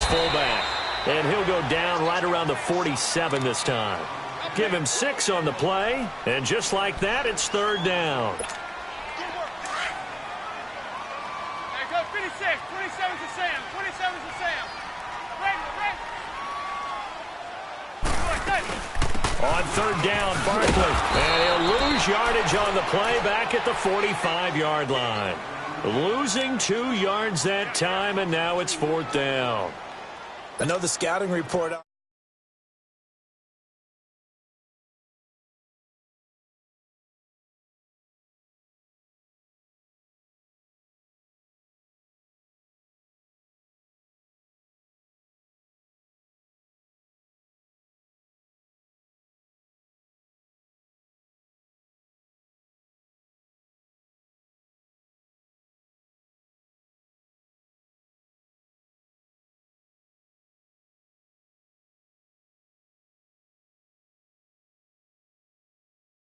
fullback. And he'll go down right around the 47 this time. Give him 6 on the play, and just like that, it's third down. Go 56, 27's to Sam, 27's to Sam. On third down, Barkley. And he'll lose yardage on the play back at the 45-yard line. Losing 2 yards that time, and now it's fourth down. I know the scouting report.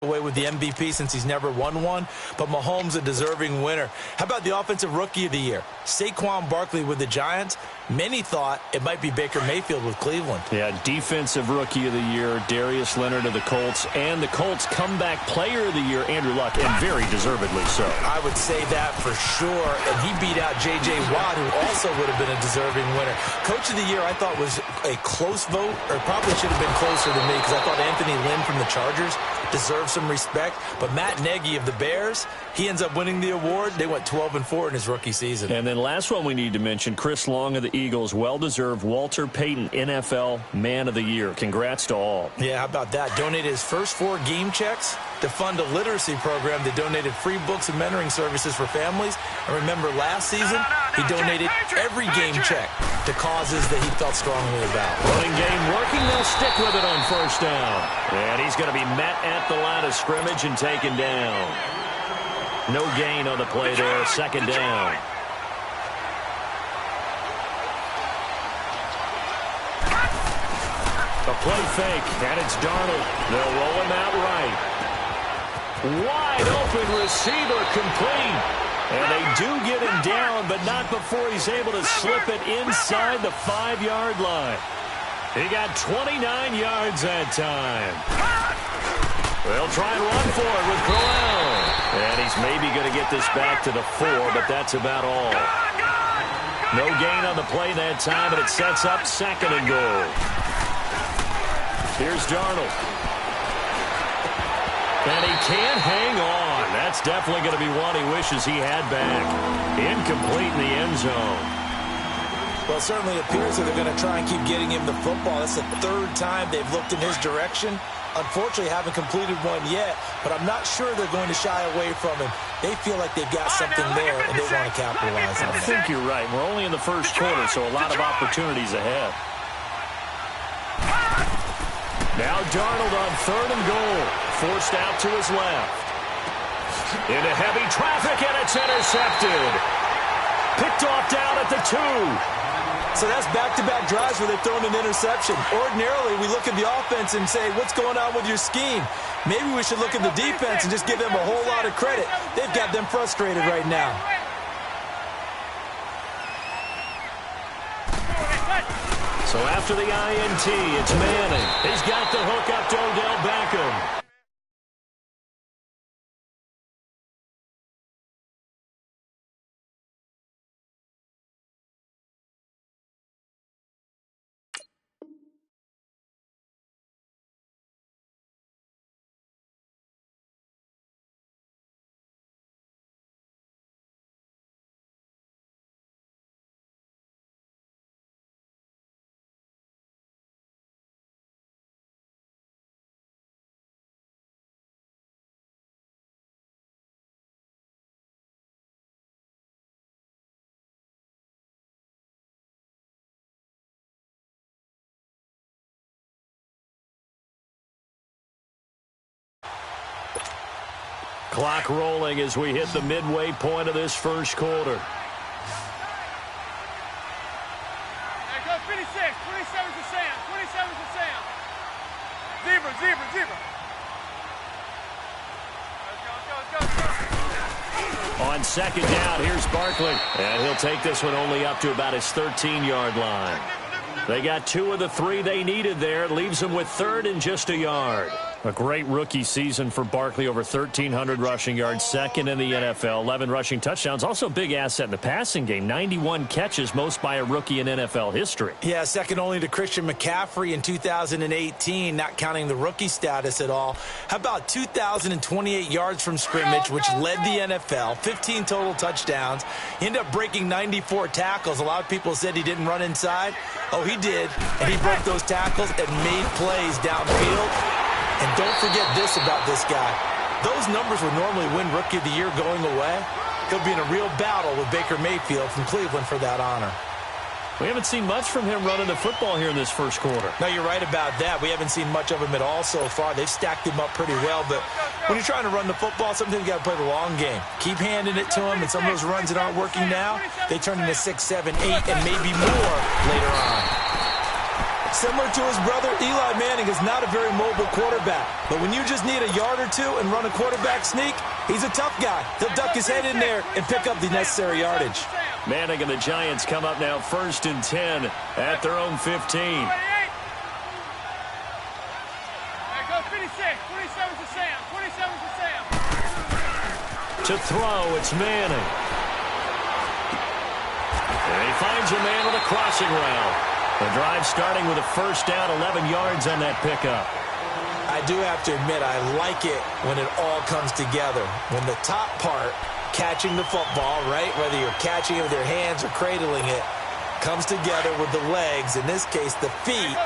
Away with the MVP since he's never won one, but Mahomes a deserving winner. How about the Offensive Rookie of the Year? Saquon Barkley with the Giants. Many thought it might be Baker Mayfield with Cleveland. Yeah, Defensive Rookie of the Year, Darius Leonard of the Colts, and the Colts Comeback Player of the Year, Andrew Luck, and very deservedly so. I would say that for sure, and he beat out J.J. Watt, who also would have been a deserving winner. Coach of the Year, I thought, was a close vote, or probably should have been closer than me, because I thought Anthony Lynn from the Chargers deserves some respect, but Matt Nagy of the Bears, he ends up winning the award. They went 12-4 in his rookie season. And then last one we need to mention, Chris Long of the Eagles, well-deserved Walter Payton NFL Man of the Year. Congrats to all. Yeah, how about that? Donated his first 4 game checks to fund a literacy program that donated free books and mentoring services for families. And remember, last season, he donated every game check to causes that he felt strongly about. Running game working. They'll stick with it on first down. And he's going to be met at the line of scrimmage and taken down. No gain on the play there. Second down. A play fake, and it's Darnold. They'll roll him out right. Wide open receiver complete. And they do get him down, but not before he's able to slip it inside the 5-yard line. He got 29 yards that time. They'll try and run for it with Crowell. And he's maybe going to get this back to the 4, but that's about all. No gain on the play that time, and it sets up second and goal. Here's Darnold. And he can't hang on. That's definitely going to be one he wishes he had back. Incomplete in the end zone. Well, it certainly appears that they're going to try and keep getting him the football. That's the 3rd time they've looked in his direction. Unfortunately, haven't completed one yet, but I'm not sure they're going to shy away from him. They feel like they've got something there, and they want to capitalize on it. I think you're right. We're only in the first quarter, so a lot of opportunities ahead. Now Darnold on 3rd and goal. Forced out to his left. Into heavy traffic, and it's intercepted. Picked off down at the 2. So that's back-to-back drives where they've thrown an interception. Ordinarily, we look at the offense and say, what's going on with your scheme? Maybe we should look at the defense and just give them a whole lot of credit. They've got them frustrated right now. So after the INT, it's Manning. He's got the hook up to Odell Beckham. Clock rolling as we hit the midway point of this first quarter. Go 56, 27's to Sam, 27's to Sam. Zebra. Let's go. On second down, here's Barkley. And he'll take this one only up to about his 13-yard line. They got 2 of the 3 they needed there. It leaves them with 3rd and just a yard. A great rookie season for Barkley, over 1,300 rushing yards, 2nd in the NFL, 11 rushing touchdowns. Also a big asset in the passing game, 91 catches, most by a rookie in NFL history. Yeah, second only to Christian McCaffrey in 2018, not counting the rookie status at all. How about 2,028 yards from scrimmage, which led the NFL, 15 total touchdowns. He ended up breaking 94 tackles. A lot of people said he didn't run inside. Oh, he did, and he broke those tackles and made plays downfield. And don't forget this about this guy. Those numbers would normally win Rookie of the Year going away. He'll be in a real battle with Baker Mayfield from Cleveland for that honor. We haven't seen much from him running the football here in this first quarter. No, you're right about that. We haven't seen much of him at all so far. They've stacked him up pretty well. But when you're trying to run the football, sometimes you got to play the long game. Keep handing it to him, and some of those runs that aren't working now, they turn into 6, 7, 8, and maybe more later on. Similar to his brother, Eli Manning is not a very mobile quarterback. But when you just need a yard or 2 and run a quarterback sneak, he's a tough guy. He'll duck his head in there and pick up the necessary yardage. Manning and the Giants come up now 1st and 10 at their own 15. To throw, it's Manning. And he finds a man with a crossing route. The drive starting with a first down, 11 yards on that pickup. I do have to admit, I like it when it all comes together. When the top part, catching the football, right, whether you're catching it with your hands or cradling it, comes together with the legs, in this case the feet,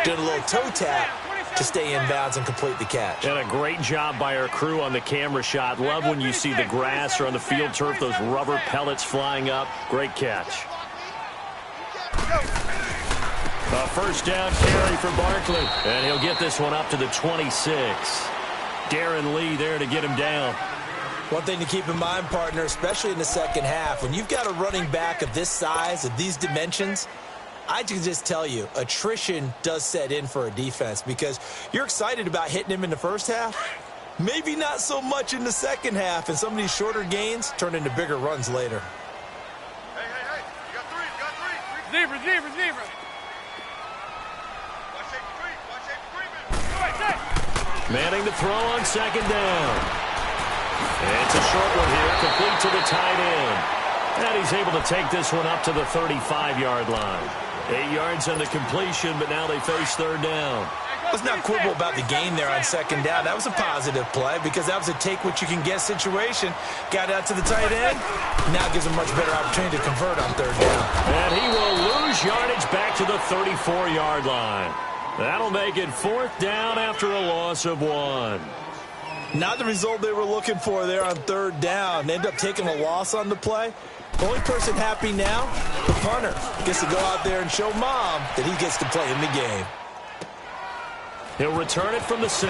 doing a little toe tap to stay in bounds and complete the catch. And a great job by our crew on the camera shot. Love when you see the grass or on the field turf, those rubber pellets flying up. Great catch. A first down carry for Barkley, and he'll get this one up to the 26. Darren Lee there to get him down. One thing to keep in mind, partner, especially in the second half, when you've got a running back of this size, of these dimensions, I can just tell you, attrition does set in for a defense because you're excited about hitting him in the first half. Maybe not so much in the second half, and some of these shorter gains turn into bigger runs later. Hey, you got three. Zebra. Manning to throw on 2nd down. And it's a short one here, complete to the tight end. And he's able to take this one up to the 35-yard line. 8 yards on the completion, but now they face 3rd down. Let's not quibble about the gain there on 2nd down. That was a positive play because that was a take-what-you-can-get situation. Got out to the tight end. Now gives him much better opportunity to convert on 3rd down. And he will lose yardage back to the 34-yard line. That'll make it 4th down after a loss of 1. Not the result they were looking for there on 3rd down. They end up taking a loss on the play. The only person happy now, the punter, gets to go out there and show mom that he gets to play in the game. He'll return it from the 6.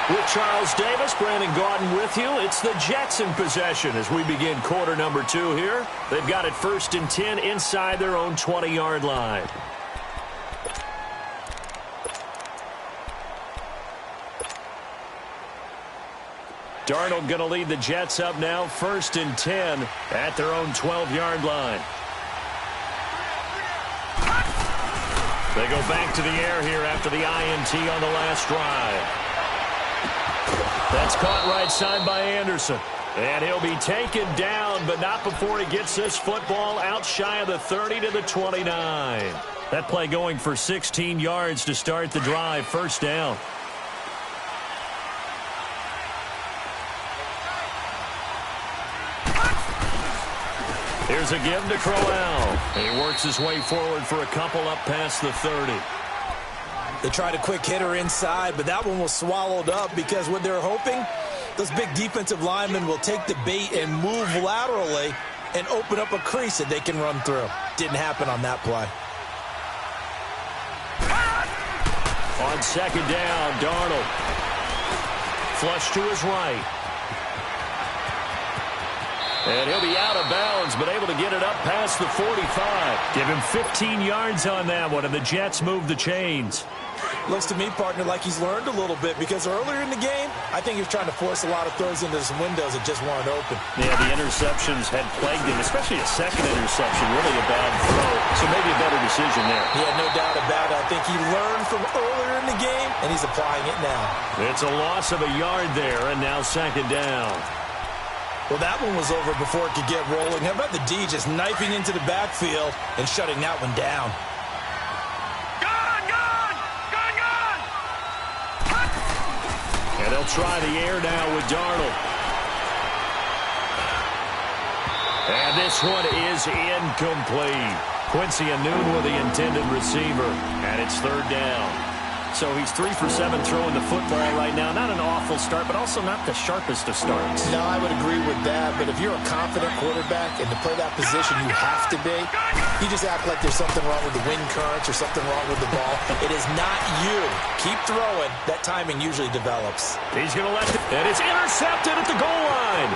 With Charles Davis, Brandon Gaudin with you. It's the Jets in possession as we begin quarter number 2 here. They've got it 1st and 10 inside their own 20-yard line. Darnold going to lead the Jets up now 1st and 10 at their own 12-yard line. They go back to the air here after the INT on the last drive. That's caught right side by Anderson. And he'll be taken down, but not before he gets this football out shy of the 30 to the 29. That play going for 16 yards to start the drive. 1st down. Here's a give to Crowell. And he works his way forward for a couple up past the 30. They tried a quick hitter inside, but that one was swallowed up because what they're hoping, those big defensive linemen will take the bait and move laterally and open up a crease that they can run through. Didn't happen on that play. On 2nd down, Darnold. Flush to his right. And he'll be out of bounds, but able to get it up past the 45. Give him 15 yards on that one, and the Jets move the chains. Looks to me, partner, like he's learned a little bit, because earlier in the game, I think he was trying to force a lot of throws into some windows that just weren't open. Yeah, the interceptions had plagued him, especially a second interception, really a bad throw. So maybe a better decision there. Yeah, no doubt about it. I think he learned from earlier in the game, and he's applying it now. It's a loss of a yard there, and now second down. Well, that one was over before it could get rolling. How about the D just knifing into the backfield and shutting that one down? And they'll try the air now with Darnold. And this one is incomplete. Quincy Anoon with the intended receiver. And it's third down. So he's 3 for 7 throwing the football right now. Not an awful start, but also not the sharpest of starts. No, I would agree with that. But if you're a confident quarterback and to play that position, you have to be. You just act like there's something wrong with the wind currents or something wrong with the ball. It is not you. Keep throwing. That timing usually develops. He's going to let it. And it's intercepted at the goal line.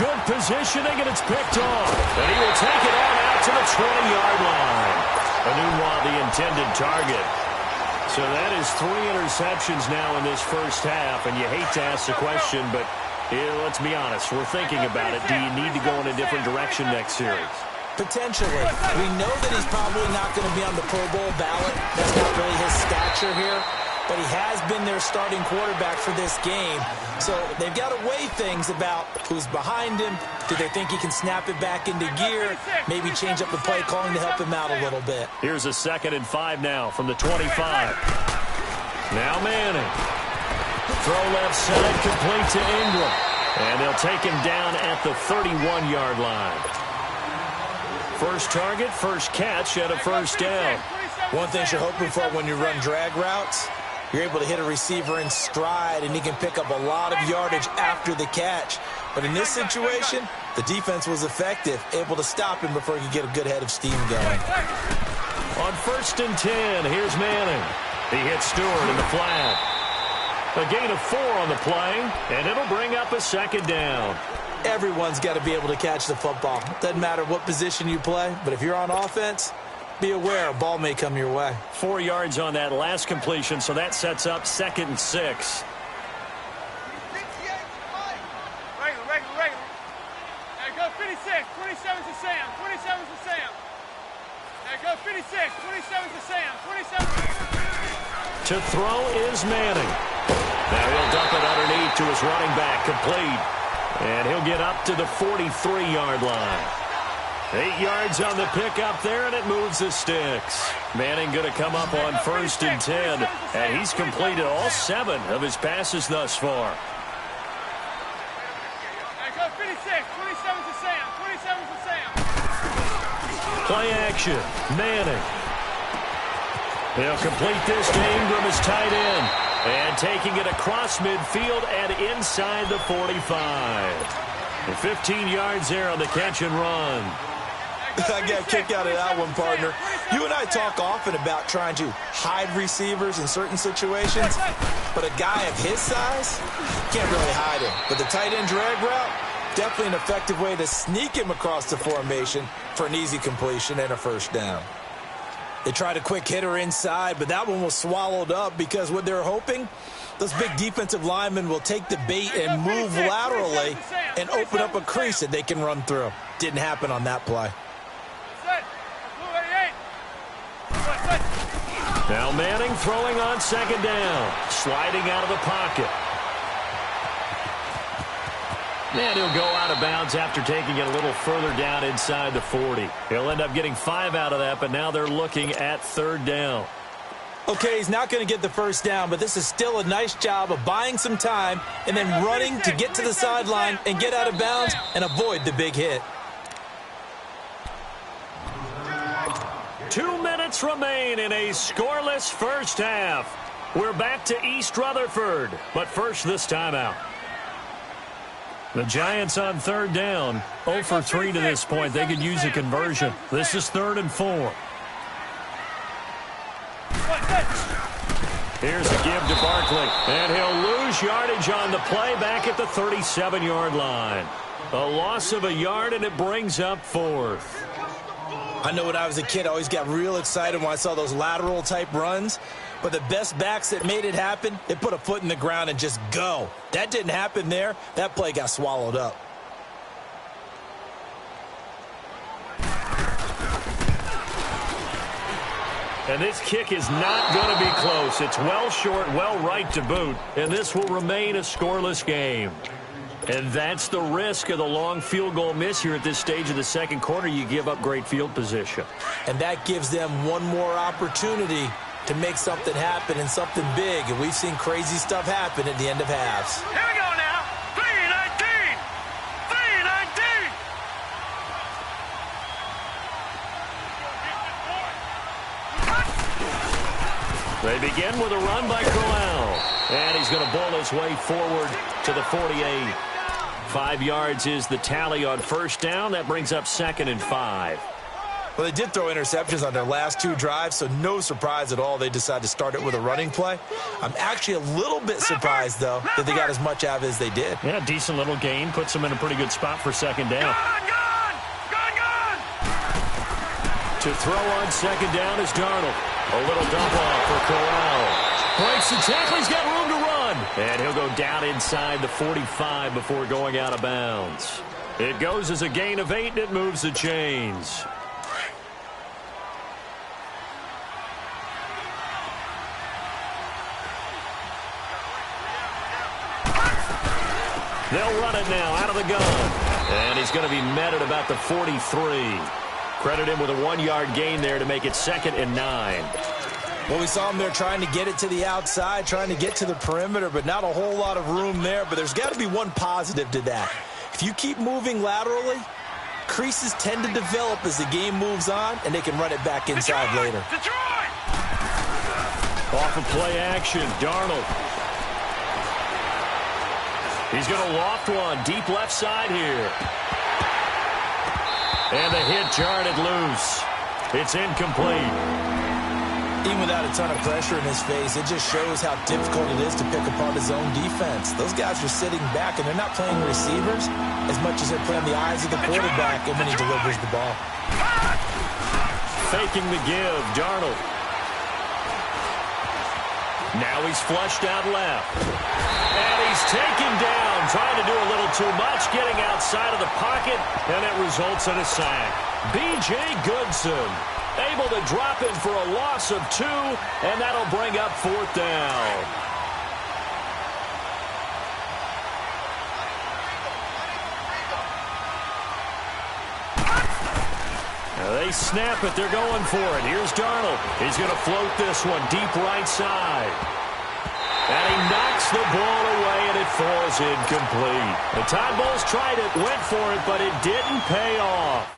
Good positioning, and it's picked off. And he will take it on out to the 20-yard line. Anunwa, the intended target. So that is 3 interceptions now in this first half, and you hate to ask the question, but let's be honest, we're thinking about it. Do you need to go in a different direction next series? Potentially. We know that he's probably not going to be on the Pro Bowl ballot. That's not really his stature here, but he has been their starting quarterback for this game. So they've got to weigh things about who's behind him. Do they think he can snap it back into gear? Maybe change up the play calling to help him out a little bit. Here's a 2nd and 5 now from the 25. Now Manning. Throw left side, complete to Ingram. And they'll take him down at the 31-yard line. First target, first catch at a first down. One thing you're hoping for when you run drag routes, you're able to hit a receiver in stride, and he can pick up a lot of yardage after the catch. But in this situation, the defense was effective, able to stop him before he could get a good head of steam going. On 1st and 10, here's Manning. He hits Stewart in the flat. A gain of 4 on the play, and it'll bring up a 2nd down. Everyone's got to be able to catch the football. Doesn't matter what position you play, but if you're on offense, be aware a ball may come your way. 4 yards on that last completion, so that sets up 2nd and 6. Regular. There go 56. 27's to Sam. 27's to Sam. There go 56. 27's to Sam. 27. To throw is Manning. Now he'll dump it underneath to his running back, complete. And he'll get up to the 43-yard line. 8 yards on the pickup there, and it moves the sticks. Manning going to come up on 1st and 10, and he's completed all 7 of his passes thus far. There go 56. 27's to Sam. 27's to Sam. Play action. Manning. He'll complete this to Ingram as tight end. And taking it across midfield and inside the 45. And 15 yards there on the catch and run. I got a kick out of that one, partner. You and I talk often about trying to hide receivers in certain situations, but a guy of his size can't really hide him. But the tight end drag route, definitely an effective way to sneak him across the formation for an easy completion and a first down. They tried a quick hitter inside, but that one was swallowed up because what they're hoping, those big defensive linemen will take the bait and move laterally and open up a crease that they can run through. Didn't happen on that play. Now Manning throwing on 2nd down, sliding out of the pocket. And he'll go out of bounds after taking it a little further down inside the 40. He'll end up getting 5 out of that, but now they're looking at 3rd down. Okay, he's not going to get the first down, but this is still a nice job of buying some time and then running to get to the sideline and get out of bounds and avoid the big hit. 2 minutes remain in a scoreless first half. We're back to East Rutherford, but first this timeout. The Giants on 3rd down, 0 for 3 to this point. They could use a conversion. This is 3rd and 4. Here's a give to Barkley, and he'll lose yardage on the play back at the 37-yard line. A loss of a yard, and it brings up 4th. I know when I was a kid, I always got real excited when I saw those lateral-type runs. But the best backs that made it happen, they put a foot in the ground and just go. That didn't happen there. That play got swallowed up. And this kick is not going to be close. It's well short, well right to boot. And this will remain a scoreless game. And that's the risk of the long field goal miss here at this stage of the second quarter. You give up great field position. And that gives them one more opportunity to make something happen and something big. And we've seen crazy stuff happen at the end of halves. Here we go now. 3-19. 3-19. They begin with a run by Crowell. And he's going to bull his way forward to the 48. 5 yards is the tally on first down. That brings up 2nd and 5. Well, they did throw interceptions on their last 2 drives, so no surprise at all they decided to start it with a running play. I'm actually a little bit surprised, though, that they got as much out of it as they did. Yeah, decent little gain. Puts them in a pretty good spot for 2nd down. Gone! To throw on 2nd down is Darnold. A little dump off for Corral. Breaks the tackle. He's got room to run. And he'll go down inside the 45 before going out of bounds. It goes as a gain of 8, and it moves the chains. They'll run it now out of the gun. And he's going to be met at about the 43. Credit him with a 1-yard gain there to make it 2nd and 9. Well, we saw him there trying to get it to the outside, trying to get to the perimeter, but not a whole lot of room there. But there's got to be one positive to that. If you keep moving laterally, creases tend to develop as the game moves on, and they can run it back inside later. Detroit! Off of play action, Darnold. He's going to loft one deep left side here. And the hit jarred it loose. It's incomplete. Even without a ton of pressure in his face, it just shows how difficult it is to pick apart his own defense. Those guys are sitting back, and they're not playing receivers as much as they're playing the eyes of the quarterback and when he delivers the ball. Faking the give, Darnold. Now he's flushed out left. And he's taken down, trying to do a little too much, getting outside of the pocket, and it results in a sack. B.J. Goodson able to drop in for a loss of 2, and that'll bring up 4th down. Now they snap it. They're going for it. Here's Darnold. He's going to float this one deep right side. And he knocks the ball away, and it falls incomplete. The Todd Bowles tried it, went for it, but it didn't pay off.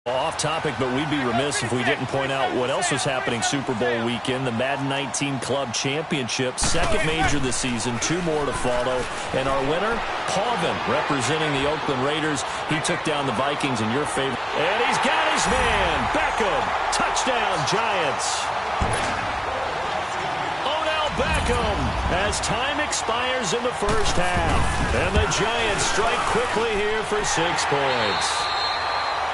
Off topic, but we'd be remiss if we didn't point out what else was happening Super Bowl weekend. The Madden 19 Club Championship, second major this season, 2 more to follow. And our winner, Pauvin, representing the Oakland Raiders. He took down the Vikings in your favor. And he's got his man, Beckham. Touchdown, Giants. Odell Beckham as time expires in the first half. And the Giants strike quickly here for 6 points.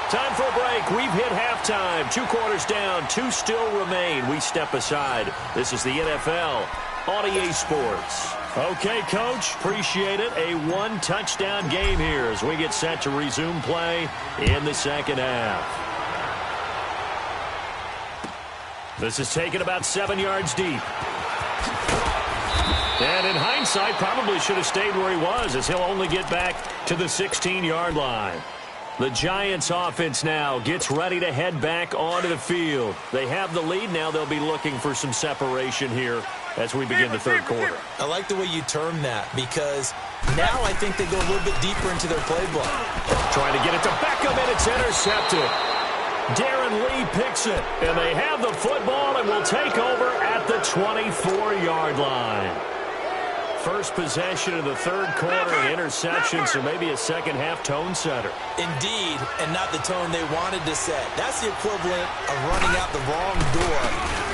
Time for a break. We've hit halftime. 2 quarters down. 2 still remain. We step aside. This is the NFL on EA Sports. Okay, Coach. Appreciate it. A 1-touchdown game here as we get set to resume play in the second half. This is taken about 7 yards deep. And in hindsight, probably should have stayed where he was as he'll only get back to the 16-yard line. The Giants offense now gets ready to head back onto the field. They have the lead. Now they'll be looking for some separation here as we begin the third quarter. I like the way you term that because now I think they go a little bit deeper into their playbook. Trying to get it to Beckham, and it's intercepted. Darren Lee picks it, and they have the football and will take over at the 24-yard line. First possession of the third quarter, an interception, so maybe a second-half tone setter. Indeed, and not the tone they wanted to set. That's the equivalent of running out the wrong door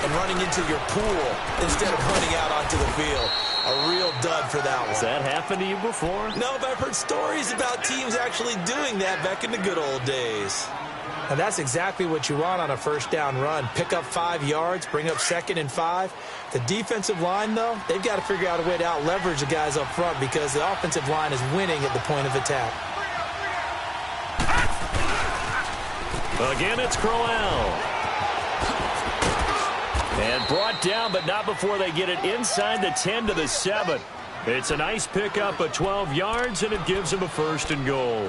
and running into your pool instead of running out onto the field. A real dud for that one. Has that happened to you before? No, but I've heard stories about teams actually doing that back in the good old days. And that's exactly what you want on a first down run. Pick up 5 yards, bring up 2nd and 5. The defensive line, though, they've got to figure out a way to out-leverage the guys up front because the offensive line is winning at the point of attack. Again, it's Crowell. And brought down, but not before they get it inside the 10 to the 7. It's a nice pickup of 12 yards, and it gives them a 1st and goal.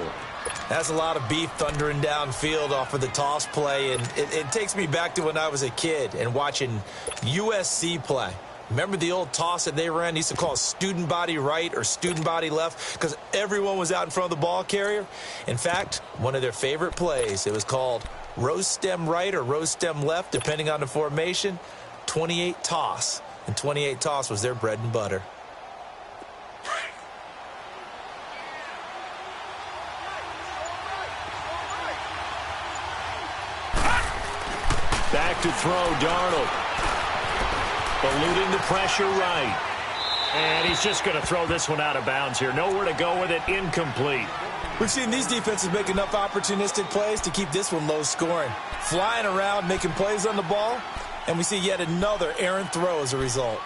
That's a lot of beef thundering downfield off of the toss play, and it takes me back to when I was a kid and watching USC play. Remember the old toss that they ran? They used to call it student body right or student body left because everyone was out in front of the ball carrier. In fact, one of their favorite plays, it was called rose stem right or rose stem left, depending on the formation, 28 toss. And 28 toss was their bread and butter. Back to throw, Darnold. Eluding the pressure right. And he's just going to throw this one out of bounds here. Nowhere to go with it, incomplete. We've seen these defenses make enough opportunistic plays to keep this one low scoring. Flying around, making plays on the ball, and we see yet another errant throw as a result.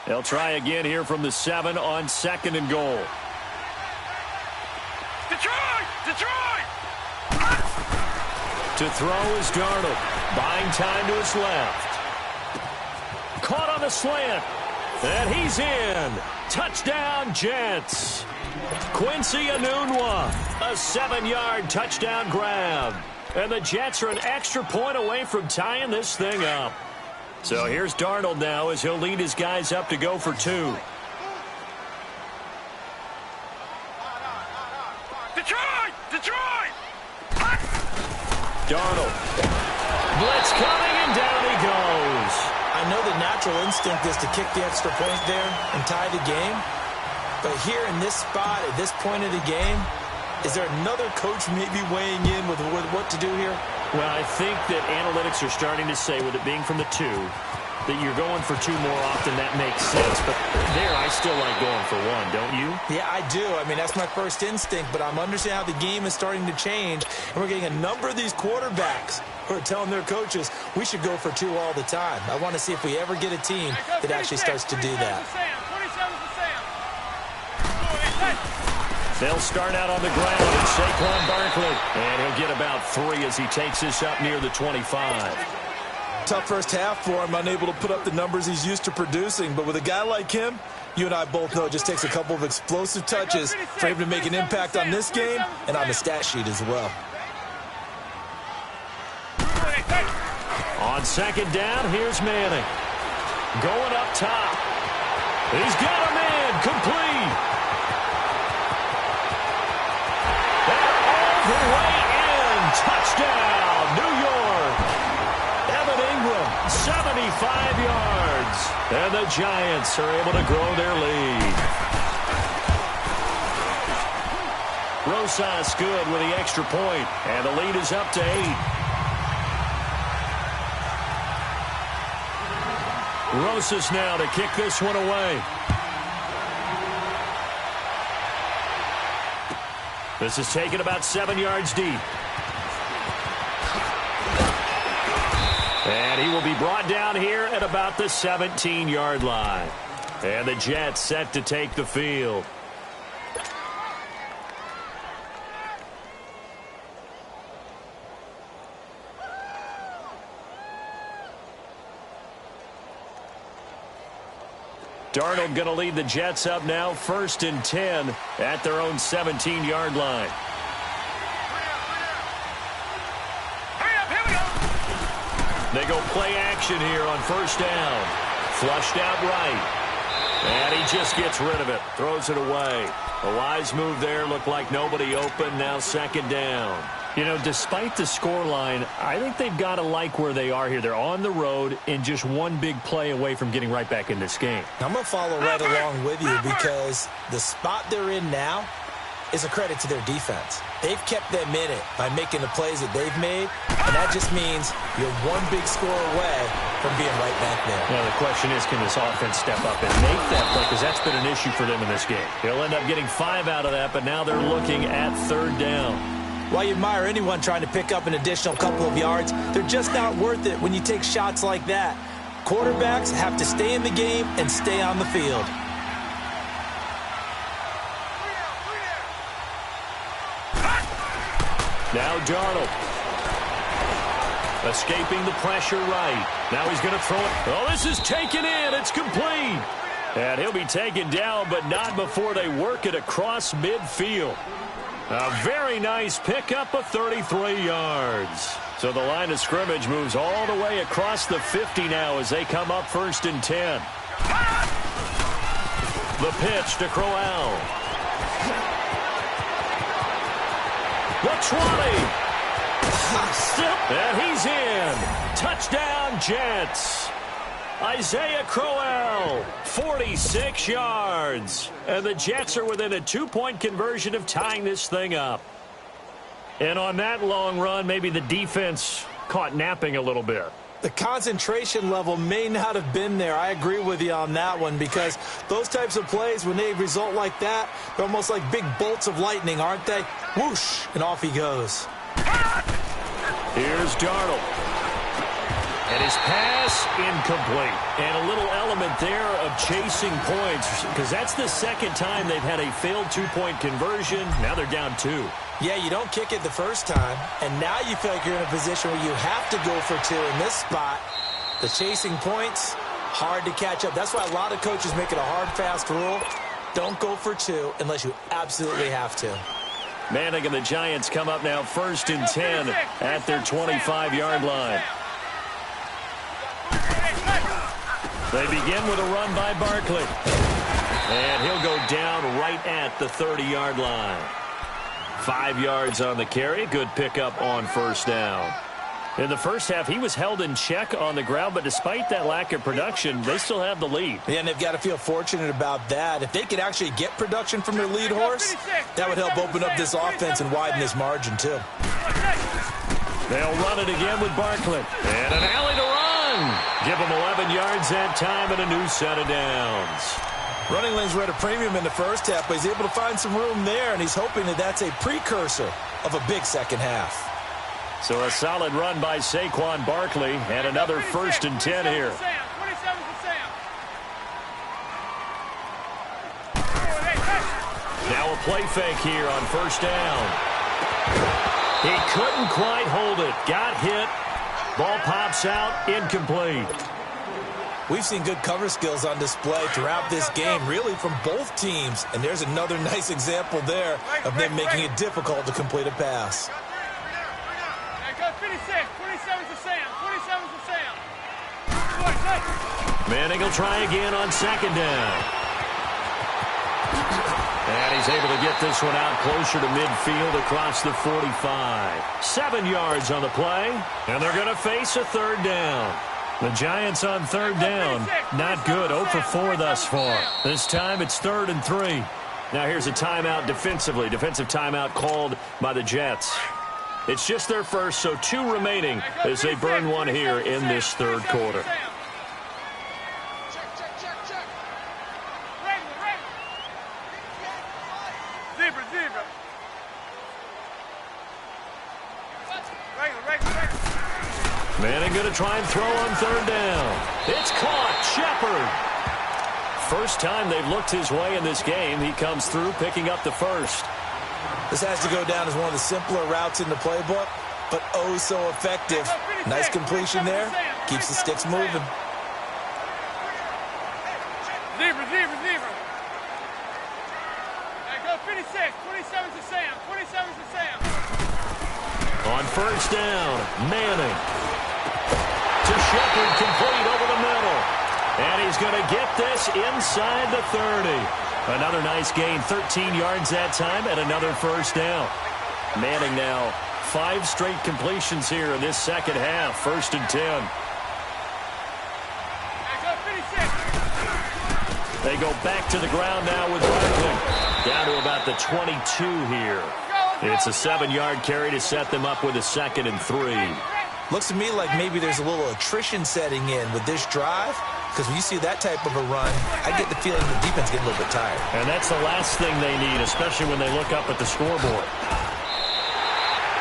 They'll try again here from the 7 on 2nd and goal. Detroit! Detroit! To throw is Darnold. Buying time to his left. Caught on the slant. And he's in. Touchdown, Jets. Quincy Enunwa. A 7-yard touchdown grab. And the Jets are an extra point away from tying this thing up. So here's Darnold now as he'll lead his guys up to go for 2. Detroit! Detroit! Darnold. Blitz coming, and down he goes. I know the natural instinct is to kick the extra point there and tie the game. But here in this spot, at this point of the game, is there another coach maybe weighing in with what to do here? Well, I think that analytics are starting to say, with it being from the 2, that you're going for 2 more often. That makes sense. But there, I still like going for 1, don't you? Yeah, I do. I mean, that's my first instinct. But I'm understanding how the game is starting to change. And we're getting a number of these quarterbacks who are telling their coaches, we should go for 2 all the time. I want to see if we ever get a team that actually starts to do that. They'll start out on the ground with Saquon Barkley. And he'll get about 3 as he takes this up near the 25. Tough first half for him, unable to put up the numbers he's used to producing. But with a guy like him, you and I both know it just takes a couple of explosive touches for him to make an impact on this game and on the stat sheet as well. On 2nd down, here's Manning. Going up top. He's got a man complete. The way in. Touchdown, New York. Evan Ingram, 75 yards. And the Giants are able to grow their lead. Rosas good with the extra point. And the lead is up to 8. Rosas now to kick this one away. This is taken about 7 yards deep. And he will be brought down here at about the 17-yard line. And the Jets set to take the field. Darnold going to lead the Jets up now, 1st and 10 at their own 17-yard line. They go play action here on first down. Flushed out right. And he just gets rid of it. Throws it away. A wise move there. Looked like nobody open. Now second down. You know, despite the scoreline, I think they've got to like where they are here. They're on the road and just one big play away from getting right back in this game. I'm going to follow right along with you because the spot they're in now is a credit to their defense. They've kept them in it by making the plays that they've made, and that just means you're one big score away from being right back there. Now, the question is, can this offense step up and make that play? Because that's been an issue for them in this game. He'll end up getting 5 out of that, but now they're looking at third down. While you admire anyone trying to pick up an additional couple of yards, they're just not worth it when you take shots like that. Quarterbacks have to stay in the game and stay on the field. Now Darnold. Escaping the pressure right. Now he's going to throw it. Oh, this is taken in. It's complete. And he'll be taken down, but not before they work it across midfield. A very nice pickup of 33 yards. So the line of scrimmage moves all the way across the 50 now as they come up first and 10. The pitch to Crowell. The 20. And he's in. Touchdown, Jets. Isaiah Crowell, 46 yards. And the Jets are within a 2-point conversion of tying this thing up. And on that long run, maybe the defense caught napping a little bit. The concentration level may not have been there. I agree with you on that one because those types of plays, when they result like that, they're almost like big bolts of lightning, aren't they? Whoosh, and off he goes. Here's Darnold. And his pass incomplete. And a little element there of chasing points because that's the second time they've had a failed 2-point conversion. Now they're down 2. Yeah, you don't kick it the first time, and now you feel like you're in a position where you have to go for 2 in this spot. The chasing points, hard to catch up. That's why a lot of coaches make it a hard, fast rule. Don't go for 2 unless you absolutely have to. Manning and the Giants come up now first and 10 at their 25-yard line. They begin with a run by Barkley. And he'll go down right at the 30-yard line. 5 yards on the carry. Good pickup on first down. In the first half, he was held in check on the ground, but despite that lack of production, they still have the lead. Yeah, and they've got to feel fortunate about that. If they could actually get production from their lead horse, that would help open up this offense and widen this margin, too. They'll run it again with Barkley. And an alley to run. Give them 11 yards that time and a new set of downs. Running lanes were at a premium in the first half, but he's able to find some room there, and he's hoping that that's a precursor of a big second half. So a solid run by Saquon Barkley and another first and 10 here. Now a play fake here on first down. He couldn't quite hold it. Got hit. Ball pops out. Incomplete. We've seen good cover skills on display throughout this game, really from both teams. And there's another nice example there of them making it difficult to complete a pass. Manning will try again on second down. And he's able to get this one out closer to midfield across the 45. 7 yards on the play, and they're going to face a third down. The Giants on third down. Not good. 0 for 4 thus far. This time it's 3rd and 3. Now here's a timeout defensively. Defensive timeout called by the Jets. It's just their first, so 2 remaining as they burn one here in this third quarter. Manning going to try and throw on third down. It's caught. Shepard. First time they've looked his way in this game. He comes through picking up the first. This has to go down as one of the simpler routes in the playbook, but oh so effective. Nice completion there. Keeps the sticks moving. Zebra. Go 56. 27 to Sam. 27 to Sam. On first down, Manning. To Shepard complete over the middle. And he's going to get this inside the 30. Another nice gain, 13 yards that time, and another first down. Manning now 5 straight completions here in this second half. 1st and 10. They go back to the ground now with Barkley. Down to about the 22 here. It's a 7-yard carry to set them up with a 2nd and 3. Looks to me like maybe there's a little attrition setting in with this drive, because when you see that type of a run, I get the feeling the defense getting a little bit tired. And that's the last thing they need, especially when they look up at the scoreboard.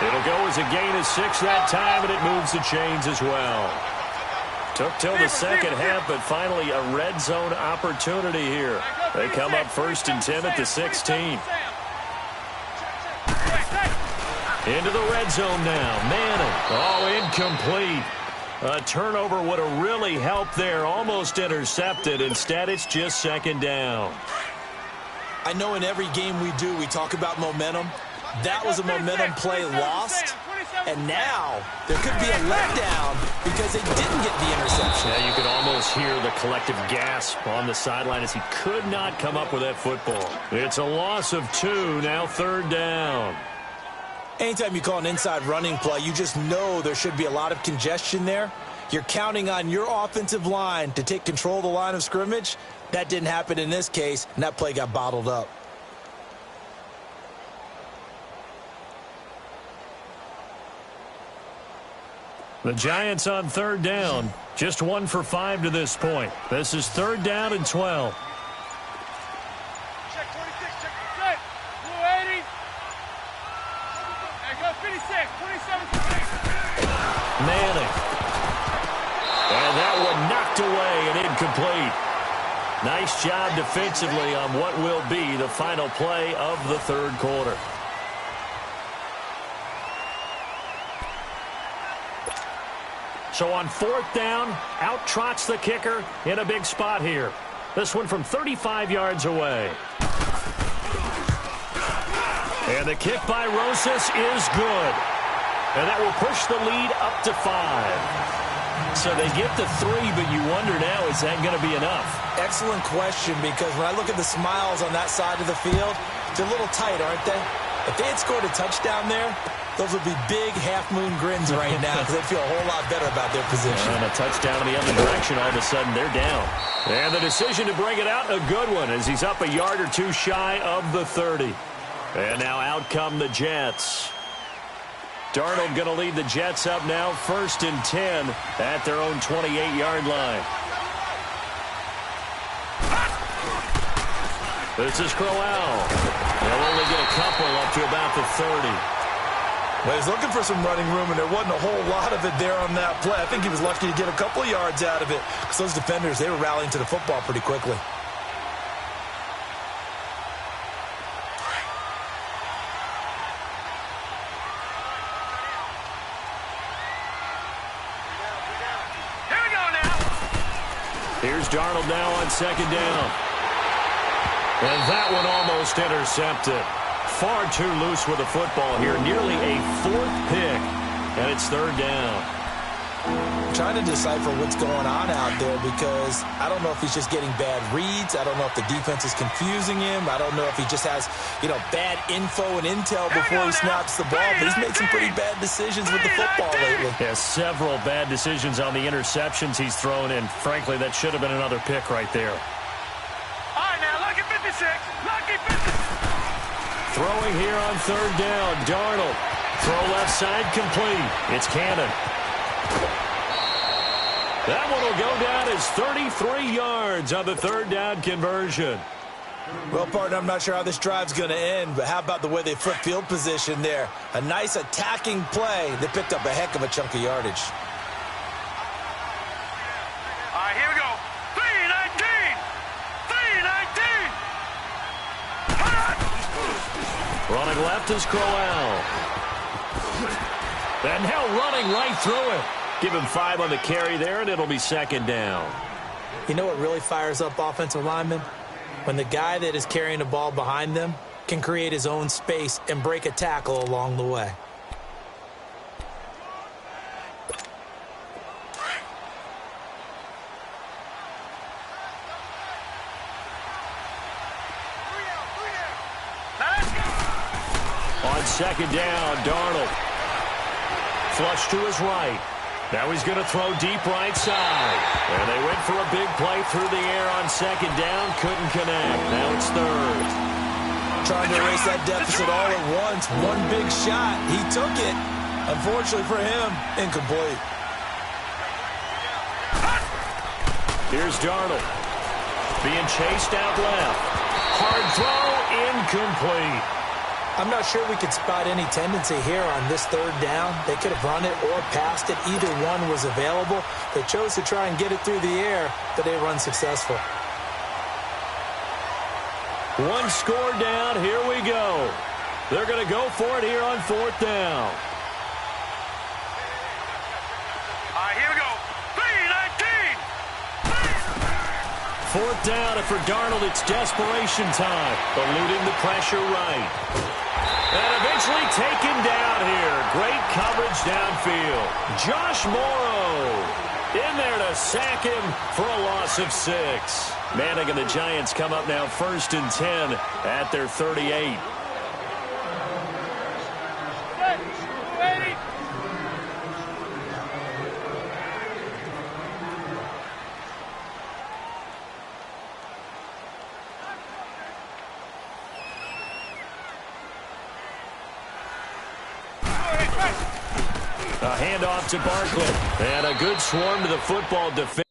It'll go as a gain of 6 that time, and it moves the chains as well. Took till the second half, but finally a red zone opportunity here. They come up 1st and 10 at the 16. Into the red zone now. Manning. Oh, incomplete. A turnover would have really helped there. Almost intercepted. Instead, it's just 2nd down. I know in every game we do, we talk about momentum. That was a momentum play lost. And now there could be a letdown because they didn't get the interception. Yeah, you could almost hear the collective gasp on the sideline as he could not come up with that football. It's a loss of 2, now 3rd down. Anytime you call an inside running play, you just know there should be a lot of congestion there. You're counting on your offensive line to take control of the line of scrimmage. That didn't happen in this case, and that play got bottled up. The Giants on 3rd down. Just 1 for 5 to this point. This is 3rd down and 12. Check 26, check. Set. Blue 80. There goes 56, 27. Manning. And that one knocked away and incomplete. Nice job defensively on what will be the final play of the 3rd quarter. So on 4th down, out trots the kicker in a big spot here. This one from 35 yards away. And the kick by Rosas is good. And that will push the lead up to 5. So they get to 3, but you wonder now, is that going to be enough? Excellent question, because when I look at the smiles on that side of the field, they're a little tight, aren't they? If they had scored a touchdown there, those would be big half-moon grins right now because they'd feel a whole lot better about their position. And a touchdown in the other direction, all of a sudden they're down. And the decision to bring it out, a good one, as he's up a yard or 2 shy of the 30. And now out come the Jets. Darnold going to lead the Jets up now, 1st and 10 at their own 28-yard line. This is Crowell. They'll only get a couple up to about the 30. Well, he's looking for some running room, and there wasn't a whole lot of it there on that play. I think he was lucky to get a couple of yards out of it because those defenders, they were rallying to the football pretty quickly. Here we go now. Here's Darnold now on 2nd down. And that one almost intercepted. Far too loose with the football here. Nearly a 4th pick. And it's 3rd down. I'm trying to decipher what's going on out there because I don't know if he's just getting bad reads. I don't know if the defense is confusing him. I don't know if he just has, bad info and intel before he snaps the ball. But he's made some pretty bad decisions with the football lately. Yeah, several bad decisions on the interceptions he's thrown. And frankly, that should have been another pick right there. All right, now, lucky 56. Lucky 56. Throwing here on 3rd down. Darnold. Throw left side complete. It's Cannon. That one will go down as 33 yards on the 3rd down conversion. Well, partner, I'm not sure how this drive's going to end, but how about the way they flip field position there? A nice attacking play. They picked up a heck of a chunk of yardage. All right, here we go. 319. 319. Running left is Crowell. And now running right through it. Give him 5 on the carry there, and it'll be 2nd down. You know what really fires up offensive linemen? When the guy that is carrying the ball behind them can create his own space and break a tackle along the way. On second down, Darnold. Flush to his right. Now he's going to throw deep right side. And they went for a big play through the air on second down. Couldn't connect. Now it's third. Trying to erase that deficit all at once. One big shot. He took it. Unfortunately for him, incomplete. Here's Darnold. Being chased out left. Hard throw, incomplete. I'm not sure we could spot any tendency here on this third down. They could have run it or passed it. Either one was available. They chose to try and get it through the air, but they were unsuccessful. One score down. Here we go. They're going to go for it here on fourth down. Here we go. 3-19. Fourth down, and for Darnold, it's desperation time. Eluding the pressure right. And eventually taken down here. Great coverage downfield. Josh Morrow in there to sack him for a loss of 6. Manning and the Giants come up now 1st and 10 at their 38. A handoff to Barkley. And a good swarm to the football defense.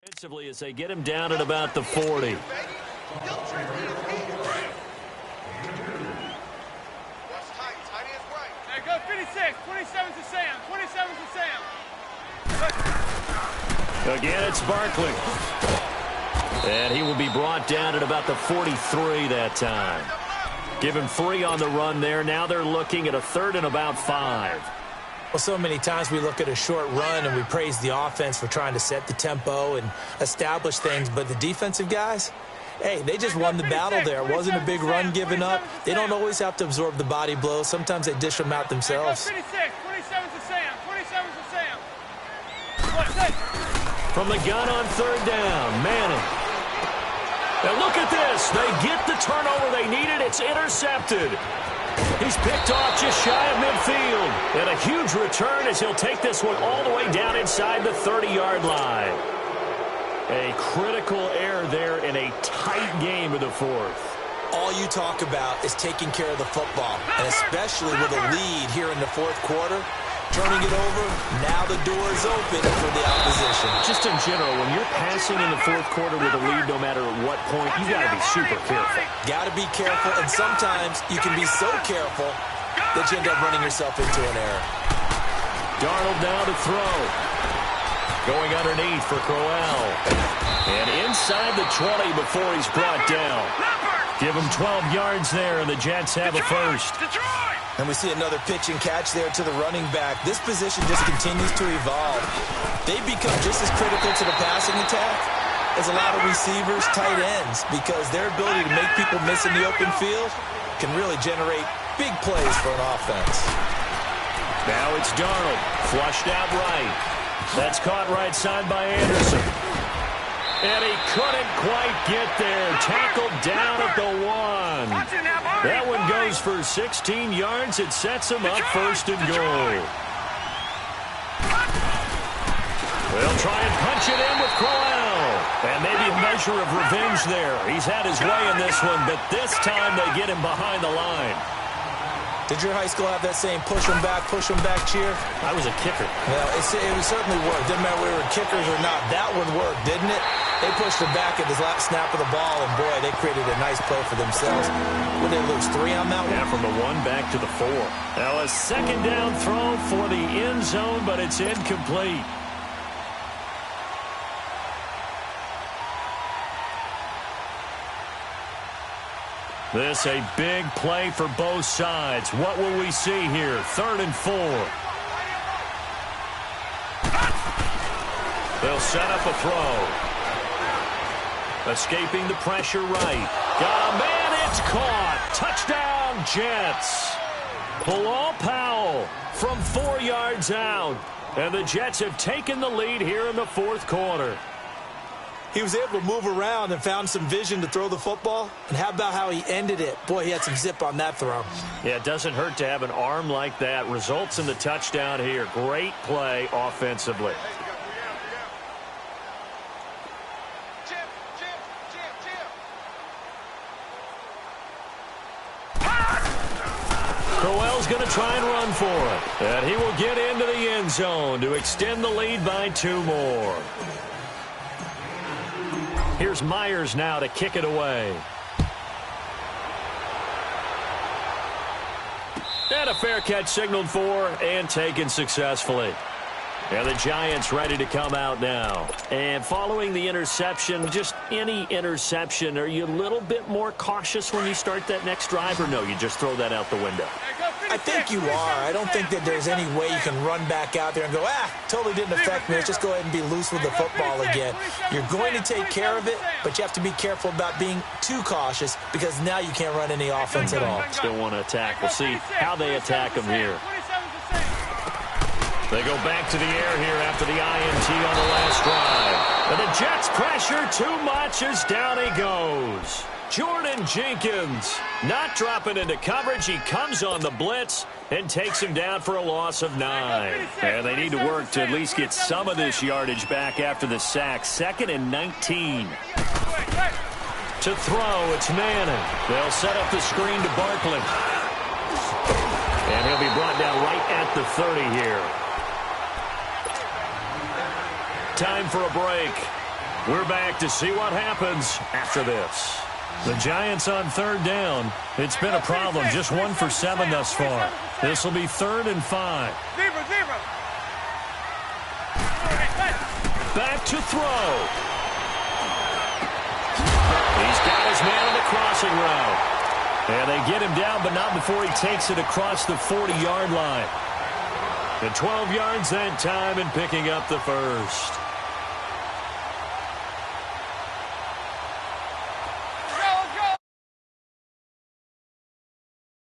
Defensively as they get him down at about the 40. Now go 56. 27 to Sam. 27 to Sam. Again, it's Barkley. And he will be brought down at about the 43 that time. Give him 3 on the run there. Now they're looking at a 3rd and about 5. Well, so many times we look at a short run and we praise the offense for trying to set the tempo and establish things. But the defensive guys, hey, they just won the battle there. It wasn't a big run given up. They don't always have to absorb the body blows. Sometimes they dish them out themselves. 26. 27 to Sam. 27 to Sam. From the gun on 3rd down, Manning. And look at this. They get the turnover they needed. It's intercepted. He's picked off just shy of midfield. And a huge return as he'll take this one all the way down inside the 30-yard line. A critical error there in a tight game of the 4th. All you talk about is taking care of the football, and especially with a lead here in the 4th quarter. Turning it over, now the door is open for the opposition. Just in general, when you're passing in the 4th quarter with a lead, no matter at what point, you got to be super careful. Got to be careful, and sometimes you can be so careful that you end up running yourself into an error. Darnold now to throw. Going underneath for Crowell. And inside the 20 before he's brought down. Give him 12 yards there, and the Jets have a 1st. And we see another pitch and catch there to the running back. This position just continues to evolve. They become just as critical to the passing attack as a lot of receivers, tight ends, because their ability to make people miss in the open field can really generate big plays for an offense. Now it's Darnold, flushed out right. That's caught right side by Anderson. And he couldn't quite get there. Tackled down at the 1. That one goes for 16 yards. It sets him up 1st and goal. They'll try and punch it in with Crowell. And maybe a measure of revenge there. He's had his way in this one, but this time they get him behind the line. Did your high school have that same push them back cheer? I was a kicker. Well, it certainly worked. Didn't matter whether we were kickers or not. That one worked, didn't it? They pushed him back at the last snap of the ball, and boy, they created a nice play for themselves. Would they lose 3 on that one? Yeah, from the 1 back to the 4. Now a 2nd down throw for the end zone, but it's incomplete. This a big play for both sides. What will we see here? 3rd and 4. They'll set up a throw. Escaping the pressure right. Got a man, it's caught. Touchdown, Jets. Bilal Powell from 4 yards out. And the Jets have taken the lead here in the 4th quarter. He was able to move around and found some vision to throw the football. And how about how he ended it? Boy, he had some zip on that throw. Yeah, it doesn't hurt to have an arm like that. Results in the touchdown here. Great play offensively. Crowell's going to try and run for it. And he will get into the end zone to extend the lead by 2 more. Here's Myers now to kick it away. And a fair catch signaled for and taken successfully. And the Giants ready to come out now. And following the interception, just any interception, are you a little bit more cautious when you start that next drive, or no, you just throw that out the window? I think you are. I don't think that there's any way you can run back out there and go, totally didn't affect me. Let's just go ahead and be loose with the football again. You're going to take care of it, but you have to be careful about being too cautious because now you can't run any offense at all. Still want to attack. We'll see how they attack them here. They go back to the air here after the INT on the last drive. And the Jets pressure too much as down he goes. Jordan Jenkins not dropping into coverage. He comes on the blitz and takes him down for a loss of 9. And they need to work to at least get some of this yardage back after the sack. 2nd and 19. To throw, it's Manning. They'll set up the screen to Barkley. And he'll be brought down right at the 30 here. Time for a break. We're back to see what happens after this. The Giants on 3rd down. It's been a problem. Just 1 for 7 thus far. This will be 3rd and 5. Back to throw. He's got his man on the crossing route. And they get him down, but not before he takes it across the 40-yard line. And 12 yards that time and picking up the first.